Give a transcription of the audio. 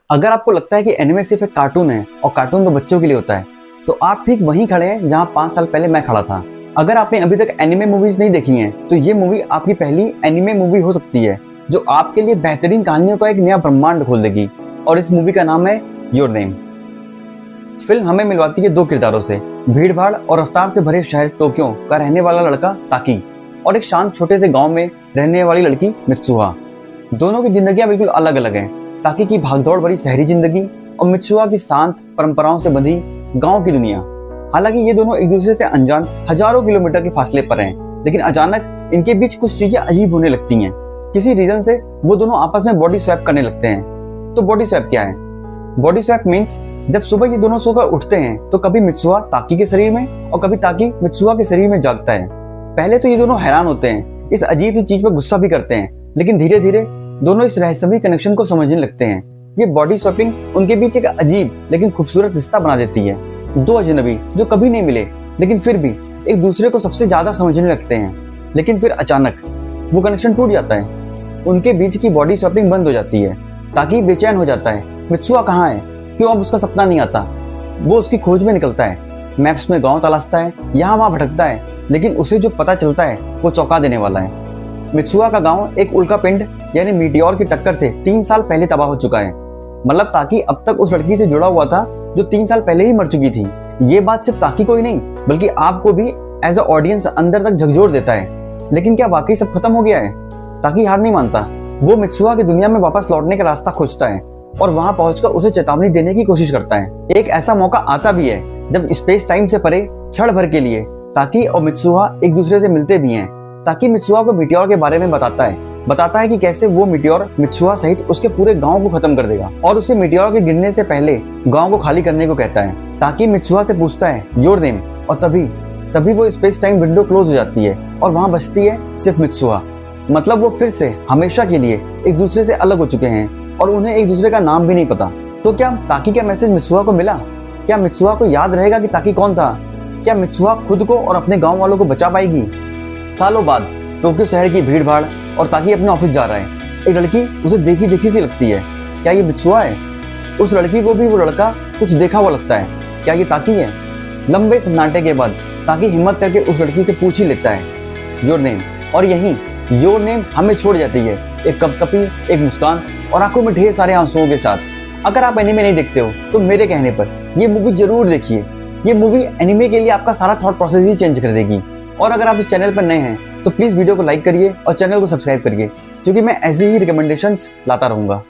अगर आपको लगता है कि एनिमे सिर्फ एक कार्टून है और कार्टून तो बच्चों के लिए होता है, तो आप ठीक वहीं खड़े हैं जहां 5 साल पहले मैं खड़ा था। अगर आपने अभी तक एनिमे मूवीज नहीं देखी हैं, तो ये मूवी आपकी पहली एनिमे मूवी हो सकती है जो आपके लिए बेहतरीन कहानियों का एक नया ब्रह्मांड खोल देगी। और इस मूवी का नाम है योर नेम। फिल्म हमें मिलवाती है 2 किरदारों से, भीड़ भाड़ और रफ्तार से भरे शहर टोक्यो का रहने वाला लड़का ताकी और एक शांत छोटे से गांव में रहने वाली लड़की मित्सुहा। दोनों की जिंदगियां बिल्कुल अलग अलग हैं। ताकी की भागदौड़ भरी शहरी जिंदगी और मित्सुहा की शांत परंपराओं से बंधी गांव की दुनिया। हालांकि ये दोनों एक दूसरे से अनजान हजारों किलोमीटर के फासले पर हैं, लेकिन अचानक इनके बीच कुछ चीजें अजीब होने लगती हैं। किसी रीजन से वो दोनों आपस में बॉडी स्वैप करने लगते हैं। तो बॉडी स्वैप क्या है? बॉडी स्वैप मीन्स जब सुबह ये दोनों सोकर उठते हैं तो कभी मित्सुहा ताकी के शरीर में और कभी ताकी मित्सुहा के शरीर में जागता है। पहले तो ये दोनों हैरान होते हैं, इस अजीब सी चीज पर गुस्सा भी करते हैं, लेकिन धीरे धीरे दोनों इस रहस्यमयी कनेक्शन को समझने लगते हैं। ये बॉडी स्वैपिंग उनके बीच एक अजीब लेकिन खूबसूरत रिश्ता बना देती है। 2 अजनबी जो कभी नहीं मिले लेकिन फिर भी एक दूसरे को सबसे ज्यादा समझने लगते हैं। लेकिन फिर अचानक वो कनेक्शन टूट जाता है। उनके बीच की बॉडी स्वैपिंग बंद हो जाती है। ताकि बेचैन हो जाता है, मित्सुहा कहाँ है, क्यों अब उसका सपना नहीं आता। वो उसकी खोज में निकलता है, मैप्स में गांव तलाशता है, यहाँ वहाँ भटकता है, लेकिन उसे जो पता चलता है वो चौंका देने वाला है। मित्सुहा का गांव एक उल्का पिंड यानी मीटियोर की टक्कर से 3 साल पहले तबाह हो चुका है। मतलब ताकि अब तक उस लड़की से जुड़ा हुआ था जो 3 साल पहले ही मर चुकी थी। ये बात सिर्फ ताकि को ही नहीं बल्कि आपको भी एज अ ऑडियंस अंदर तक झकझोर देता है। लेकिन क्या वाकई सब खत्म हो गया है? ताकि हार नहीं मानता। वो मित्सुहा की दुनिया में वापस लौटने का रास्ता खोजता है और वहां पहुंचकर उसे चेतावनी देने की कोशिश करता है। एक ऐसा मौका आता भी है जब स्पेस टाइम से परे क्षण भर के लिए ताकि और मित्सुहा एक दूसरे से मिलते भी हैं। ताकि मित्सुहा को मीटियोर के बारे में बताता है कि कैसे वो मीटियोर मित्सुहा सहित उसके पूरे गांव को खत्म कर देगा और उसे मीटियोर के गिरने से पहले गांव को खाली करने को कहता है। ताकि मित्सुहा से पूछता है योर नेम और तभी वो स्पेस टाइम विंडो क्लोज हो जाती है और वहां बचती है सिर्फ मित्सुहा। मतलब वो फिर से हमेशा के लिए एक दूसरे से अलग हो चुके हैं और उन्हें एक दूसरे का नाम भी नहीं पता। तो क्या ताकि का मैसेज मित्सुहा को मिला? क्या मित्सुहा को याद रहेगा कि ताकि कौन था? क्या मित्सुहा खुद को और अपने गांव वालों को बचा पाएगी? सालों बाद टोक्यो शहर की भीड़ भाड़ और ताकि अपने ऑफिस जा रहा है। एक लड़की उसे देखी देखी सी लगती है। क्या ये मित्सुहा है? उस लड़की को भी वो लड़का कुछ देखा हुआ लगता है। क्या ये ताकि है? लंबे सन्नाटे के बाद ताकि हिम्मत करके उस लड़की से पूछ ही लेता है योर नेम। और यही योर नेम हमें छोड़ जाती है एक कपकपी, एक मुस्कान और आंखों में ढेर सारे आंसुओं के साथ। अगर आप एनिमे नहीं देखते हो तो मेरे कहने पर ये मूवी जरूर देखिए। ये मूवी एनिमे के लिए आपका सारा थॉट प्रोसेस ही चेंज कर देगी। और अगर आप इस चैनल पर नए हैं तो प्लीज़ वीडियो को लाइक करिए और चैनल को सब्सक्राइब करिए, क्योंकि मैं ऐसे ही रिकमेंडेशंस लाता रहूँगा।